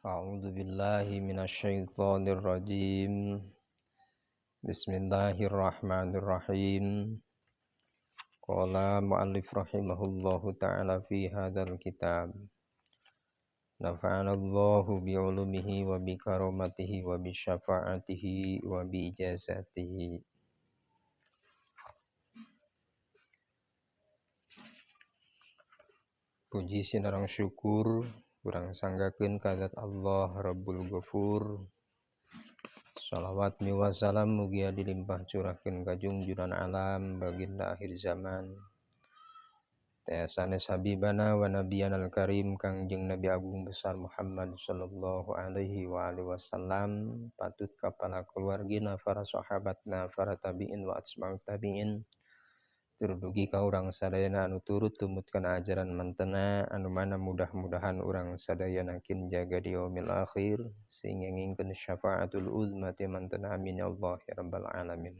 A'udzu billahi minasyaitonir rajim. Bismillahirrahmanirrahim. Qala mu'allif rahimahullahu ta'ala fi hadzal kitab. Nafa'anallahu bi'ulumihi wa bi karamatihi wa bi syafa'atihi wa bi ijazatihi. Puji sinarang syukur urang sanggakeun ka zat Allah Rabbul Ghafur. Shalawat miwa salam mugia dilimpah curahkeun ka junjungan alam baginda akhir zaman. Sanes habibana wa nabiyanal karim Kangjeng Nabi Agung besar Muhammad sallallahu alaihi wa alihi wasallam, patut ka para keluargina, para sahabatna, para tabi'in wa atba'ut tabi'in. Turdugi ka urang sadayana anu turut tumutkeun ajaran mantena, anu mana mudah-mudahan urang sadayana kin jaga di yaumil akhir sehingga ngingkeun syafaatul uzma ti mantena, amin ya Allah ya rabbal alamin.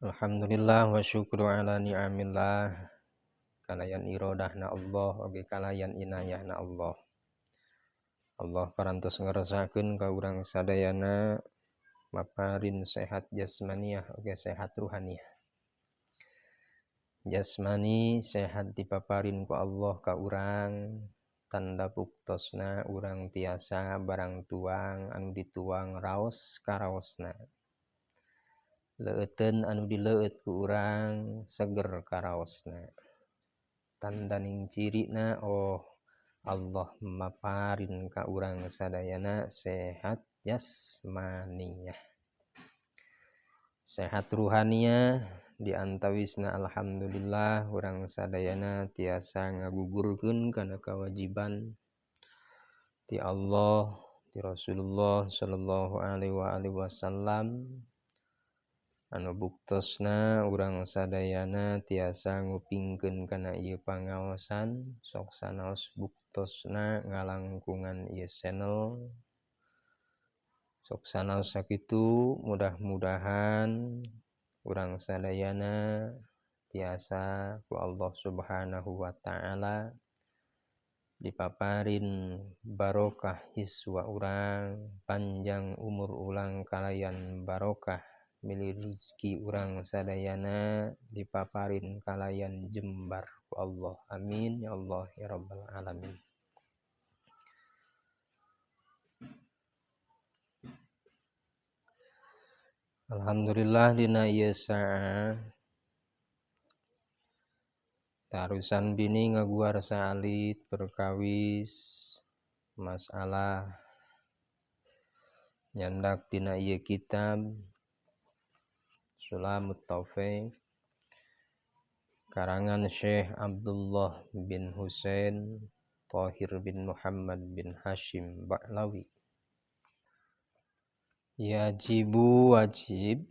Alhamdulillah wa syukru ala ni'amillah, kalayan irodahna Allah oge kalayan inayahna Allah. Allah parantos ngeresakeun ka urang sadayana maparin sehat jasmaniah oge sehat ruhaniah. Jasmani sehat dipaparin ku Allah ka urang, tanda buktosna urang tiasa barang tuang anu dituang raos karaosna. Leueteun anu dileueut ku urang seger karaosna. Tanda ning cirina Allah maparin ka urang sadayana sehat jasmaniyah. Sehat ruhaniah diantawisna alhamdulillah urang sadayana tiasa ngagugurkeun kana kewajiban ti Allah, ti Rasulullah sallallahu alaihi wasallam, anu buktosna urang sadayana tiasa ngupingkeun kana ieu pangaosan, sok sanaos buktosna ngalangkungan ieu channel. Sok sanaos sakitu mudah-mudahan urang sadayana tiasa ku Allah Subhanahu wa ta'ala dipaparin barokah hiswa urang, panjang umur urang kalayan barokah milih rezeki urang sadayana dipaparin kalayan jembar ku Allah, amin ya Allah ya rabbal alamin. Alhamdulillah dina ieu saah tarusan bini ngaguar saalit perkawis masalah nyandak dina ieu kitab Sulamut Taufik karangan Syekh Abdullah bin Husain Thahir bin Muhammad bin Hashim Ba'lawi. Yajibu wajib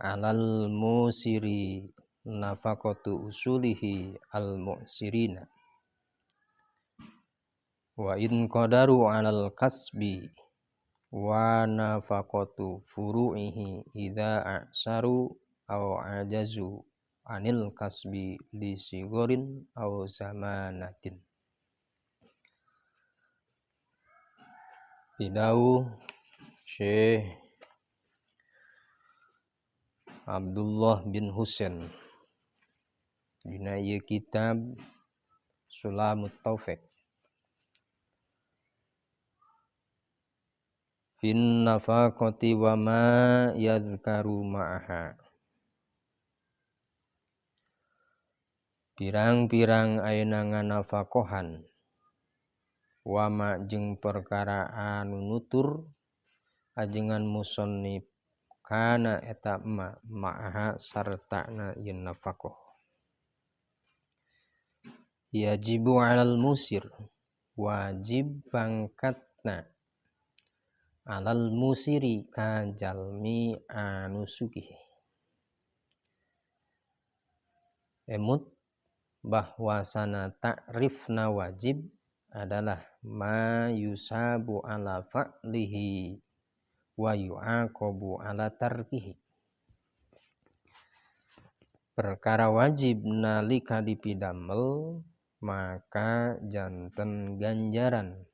alal musiri nafaqatu usulihi al mu'sirina wa in qadaru alal kasbi wa nafaqatu furu'ihi idza a'saru aw ajazu anil kasbi li sigorin aw zamanatin. Didauh Syekh Abdullah bin Husain dina ieu kitab Sulamut Taufik, fin nafaqati wa ma yadhkaru ma'aha. Pirang-pirang ayeuna nganafaqohan wa ma jeung perkara anu nutur ajengan musannif kana eta ma'aha sartana ieu nafaqoh. Yajibu alal musir wajib pangkatna alal musiri ka jalmi anu sugih. Emut bahwasana ta'rifna wajib adalah ma yusabu ala fa'lihi wa yu'aqabu ala tarkihi. Perkara wajib nalika dipidamel maka janten ganjaran.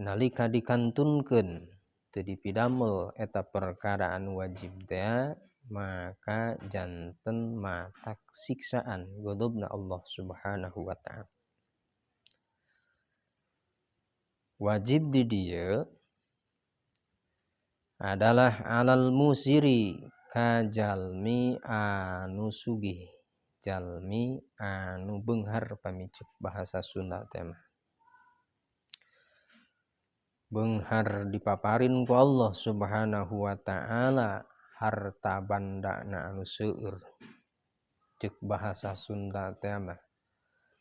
Nalika dikantunkeun teu dipidamel eta perkara anu wajib teh maka janten matak siksaan ghadabna Allah Subhanahu wa ta'ala. Wajib di dieu adalah alal musiri ka jalmi anu sugih, jalmi anu beunghar pamicik bahasa Sunda teh mah. Beunghar dipaparin ku Allah Subhanahu wa ta'ala harta bandana anu seueur. Ceuk bahasa Sunda teh mah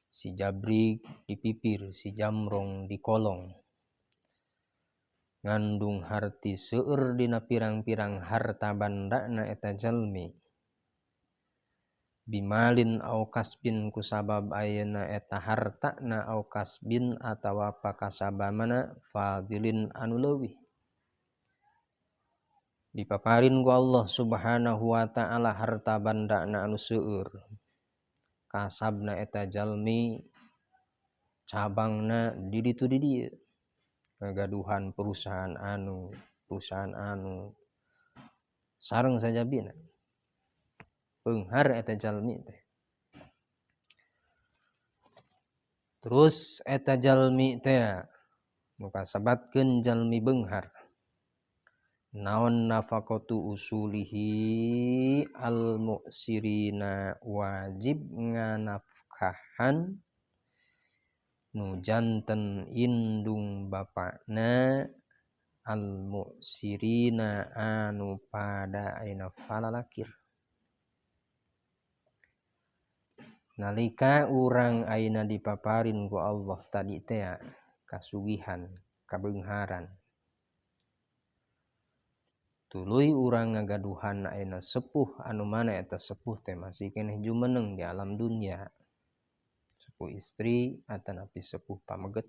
si jabrik dipipir, si jamrong dikolong. Ngandung harti seueur dina pirang-pirang harta bandana eta jalmi. Bimalin au kasbin kusabab ayeuna eta hartana au kasbin atawa pakasabamana fadilin anu leuwih. Dipaparin ku Allah Subhanahu wa ta'ala harta bandana anu seueur. Kasabna eta jalmi cabangna di ditu di dieu. Ngagaduhan perusahaan anu sareng sajabina. Beunghar eta jalmi teh. Terus eta jalmi teh nu kasabatkeun jalmi beunghar. Naon nafaqatu usulihi al mu'sirina wajib nganafkahan nu janten indung bapana al mu'sirina anu pada ayeuna falalakir. Nalika urang ayeuna dipaparin ku Allah tadi teh kasugihan, kabeungharan. Tuluy urang ngagaduhan ayeuna sepuh anu mana eta sepuh teh masih keneh jumeneng di alam dunya. Sepuh istri atanapi sepuh pameget.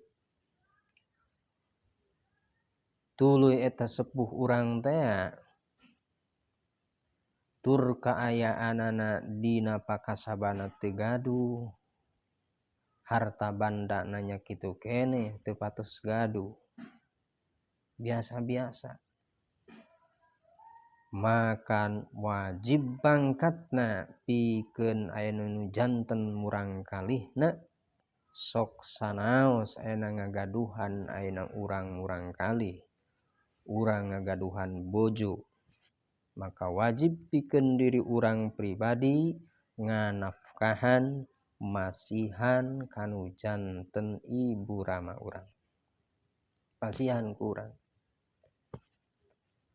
Tuluy eta sepuh urang teh tur kaayaanana dina pakasabana teu gaduh. Harta bandana nya kitu keneh teu patos gaduh. Biasa-biasa. Maka wajib pangkatna pikeun ayeuna nu janten murang kalihna sok sanaos ayeuna ngagaduhan ayeuna urang murang kalih. Urang ngagaduhan bojo. Maka wajib pikeun diri urang pribadi nganafkahan masihan kanu janten ibu rama urang. Pasihan ku urang.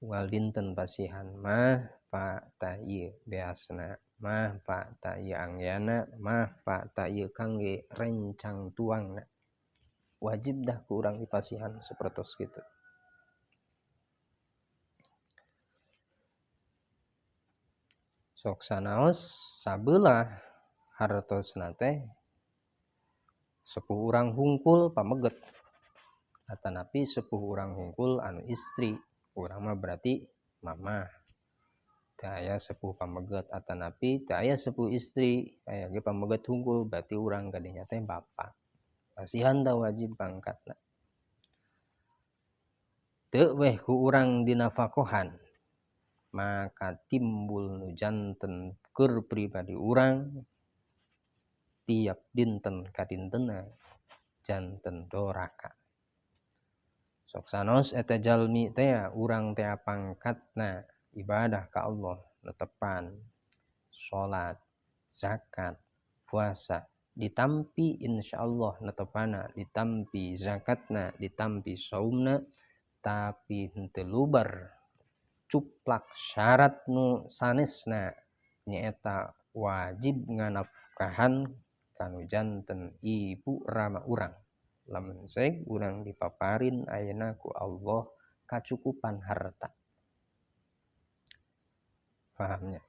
Unggal dinten pasihan mah Pak tah ieu beasna, mah Pak tah ieu angyana, mah Pak tah ieu kangge rencang tuangna. Wajib dah ku urang dipasihan sapertos kitu. Sok sanaos sabeulah hartosna teh sepuh urang hungkul pameget atanapi sepuh urang hungkul anu istri. Urang mah berarti mamah. Teu aya sepuh pameget atanapi teu aya sepuh istri, aya ge pameget hungkul berarti urang gadinya teh bapa. Pasihan da wajib pangkatna. Teu weh ku urang dinafaqohan maka timbul nu janten keur pribadi urang tiap dinten ka dintenna janten doraka. Sok sanos eta jalmi teh urang teh pangkatna ibadah ka Allah netepan salat, zakat, puasa ditampi insyaallah netepana ditampi zakatna, ditampi saumna tapi henteu lubar cuplak syarat nu sanesna nyaeta wajib nganafkahan kanu janten ibu rama urang. Lamun seuk urang dipaparin ayeuna ku Allah kacukupan harta. Paham nya?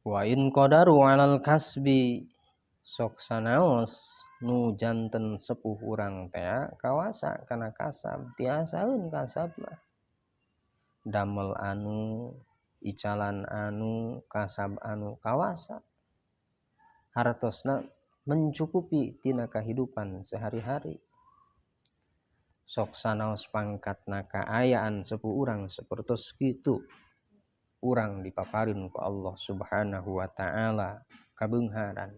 Wa in qadaru 'alal kasbi sok sanaos nu janten sepuh urang teh kawasa kana kasab, tiasaeun kasab mah. Damel anu icalan anu kasab anu kawasa hartosna mencukupi tina kahidupan sehari-hari. Sok sanaos pangkatna kaayaan sepuh urang sapertos kitu urang dipaparin ku Allah Subhanahu wa taala kabeungharan,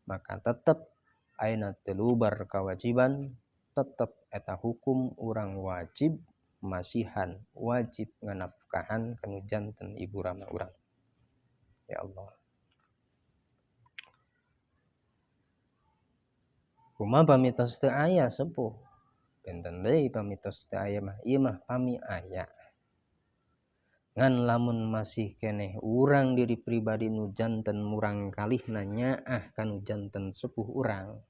maka tetep ayeuna teu lubar kewajiban, tetep eta hukum urang wajib masihan wajib nganafkahan kanu janten ibu rama urang. Ya Allah. Kumaha pamitos teu aya sepuh? Benten deui pamitos teu aya mah, ieu mah pami aya. Ngan lamun masih keneh urang diri pribadi nu janten murang kalihna nyaah kanu janten sepuh urang.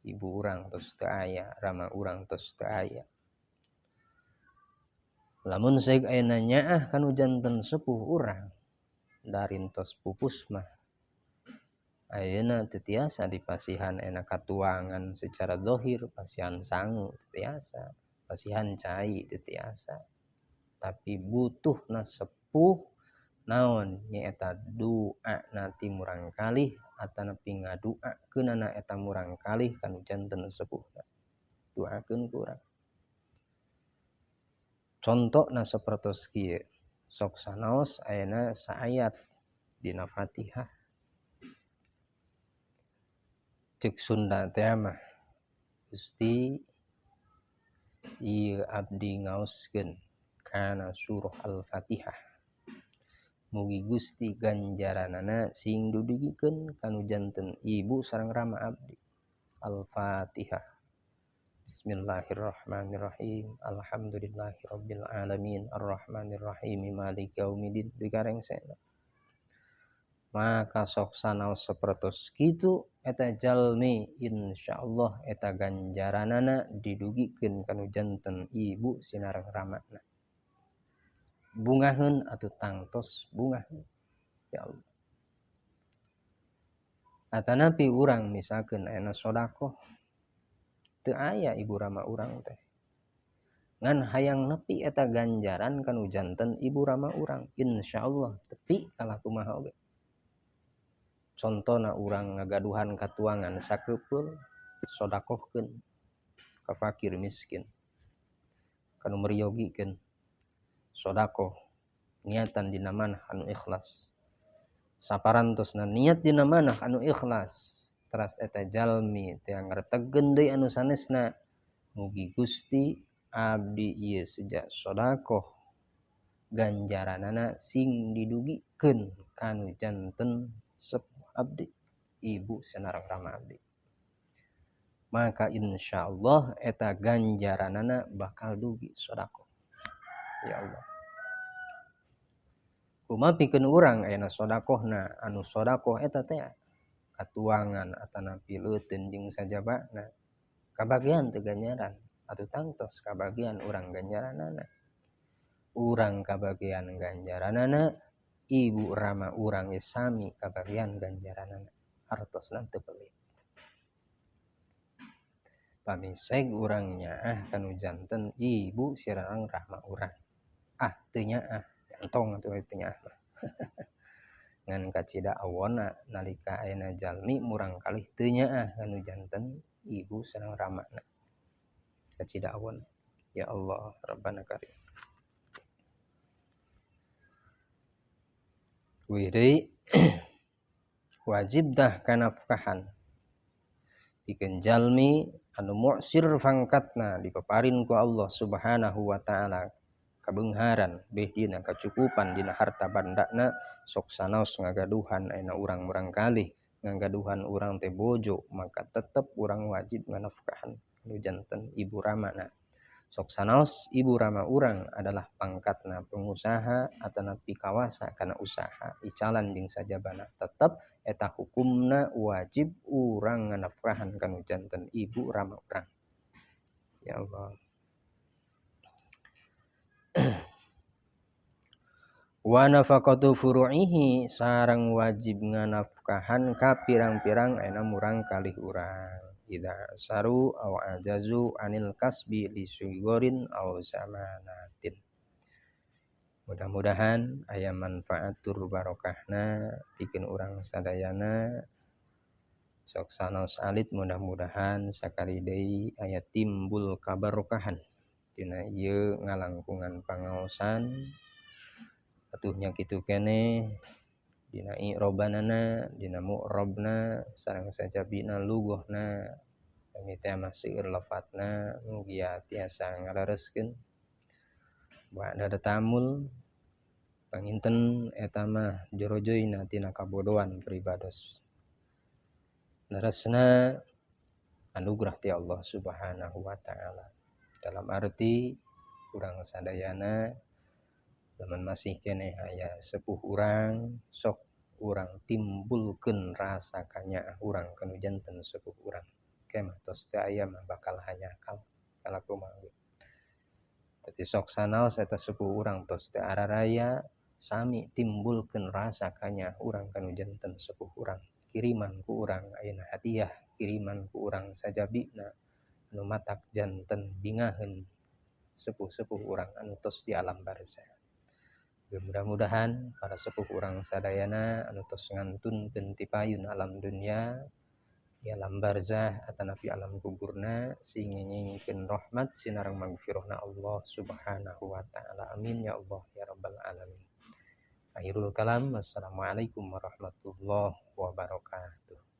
Ibu urang tos teu aya, rama urang tos teu aya. Lamun saek ayeuna nyaah kanu janten sepuh urang, darintos pupus mah ayeuna teu tiasa dipasihan ena katuangan secara zahir, pasihan sangu teu tiasa, pasihan cai teu tiasa. Tapi butuhna sepuh naon nyaeta doa nati murang kalih atanapi ngadoakeunana eta murang kalih kanu janten sepuhna. Doakeun ku urang. Contona sapertos kieu, sok sanaos ayeuna saayat dina Fatihah. Ceuk Sunda teh mah Gusti ieu abdi ngaoskeun kana surah Al-Fatihah. Mugi Gusti ganjaranana sing dudugikeun kanu janten ibu sareng rama abdi. Al-Fatihah. Bismillahirrahmanirrahim. Alhamdulillahirabbil alamin arrahmanirrahim maliki yaumiddin. Dikarengsena. Maka sok sanaos sapertos kitu eta jalmi insyaallah eta ganjaranana didugikeun kanu janten ibu sinareng ramana. Bungaheun atuh tangtos bungaheun. Ya Allah. Atanapi urang misalkeun ayeuna sodaqoh teu aya ibu rama urang teh. Ngan hayang nepi eta ganjaran kanu janten ibu rama urang, insyaallah tepi kalah kumaha oge. Contona urang ngagaduhan katuangan sakepeul sodaqohkeun ka fakir miskin. Kanu meriogikeun sodaqoh niatan dina manah anu ikhlas. Saparantosna niat dina manah anu ikhlas, teras eta jalmi teu ngaretegkeun deui anu sanesna. Mugi Gusti abdi ieu seja sodaqoh ganjaranana sing didugikeun kanu janten sepuh abdi ibu sinareng rama abdi. Maka insyaallah eta ganjaranana bakal dugi sodaqoh. Ya Allah. Kumaha pikeun urang ayeuna sodaqohna anu sodaqoh eta teh katuangan atanapi leuteun jeung sajabana kabagian teu ganjaran atuh tangtos kabagian urang ganjaranana. Urang kabagian ganjaranana, ibu rama urang ge sami kabagian ganjaranana. Hartosna teu pelit. Pamiseg urang nyaah kanu janten ibu sareng rama urang. Ah teu nyaah, entong atuh teu nyaah mah. Ngan kacida awonna nalika ayeuna jalmi murang kalih teu nyaah kanu janten ibu sareng ramana. Kacida awon. Ya Allah Rabbana Karim. Deui wajib dah kanafkahan pikeun jalmi anu mu'sir pangkatna dipaparin ku Allah Subhanahu wa taala kabeungharan beh dina kacukupan dina harta bandana sok sanaos ngagaduhan ayeuna urang murang kalih ngagaduhan urang teh bojo maka tetep urang wajib nganafkahan kanu janten ibu ramana. Sok sanaos ibu rama urang adalah pangkatna pengusaha atanapi kawasa kana usaha icalan jeung sajabana tetep eta hukumna wajib urang nganafkahan kanu janten ibu rama urang. Ya Allah. Wa nafaqatu furu'ihi sareng wajib nganafkahan ka pirang-pirang ayeuna murang kalih urang. Idza saru aw ajazu anil kasbi li sugorin aw zamanatin. Mudah-mudahan aya manfaat tur barokahna bikin urang sadayana sok sanaos alit, mudah-mudahan sakali deui aya timbul kabarokahan tina ieu ngalangkungan pangaosan atuhnya kitu keneh dina i'robanana, dina mu'rabna, sareng sajabina luguhna, kami teh mah seueur lafadzna mugi tiasa ngalereskeun. Ba'da tamul panginten eta mah jorojoyna tina kabodohan pribados. Leresna anugerah ti Allah Subhanahu wa taala. Dalam arti urang sadayana lamun masih keneh aya sepuh urang sok urang timbulkeun rasa kanyaah urang kanu janten sepuh urang. Kemah tos teu aya mah bakal hanyakal kalakumaha ge. Tapi sok sanaos eta sepuh urang tos teu araraya sami timbulkeun rasa kanyaah urang kanu janten sepuh urang. Kiriman ku urang ayeuna hadiah, kiriman ku urang sajabina anu matak janten bingaheun sepuh-sepuh urang anu tos di alam barzah. Mudah-mudahan para sepuh urang sadayana anu tos ngantunkeun ti payun alam dunya di alam barzah atanapi alam kuburna sing ngengingkeun rahmat sinareng magfirahna Allah Subhanahu wa taala. Amin ya Allah ya rabbal alamin. Akhirul kalam, wassalamualaikum warahmatullahi wabarakatuh.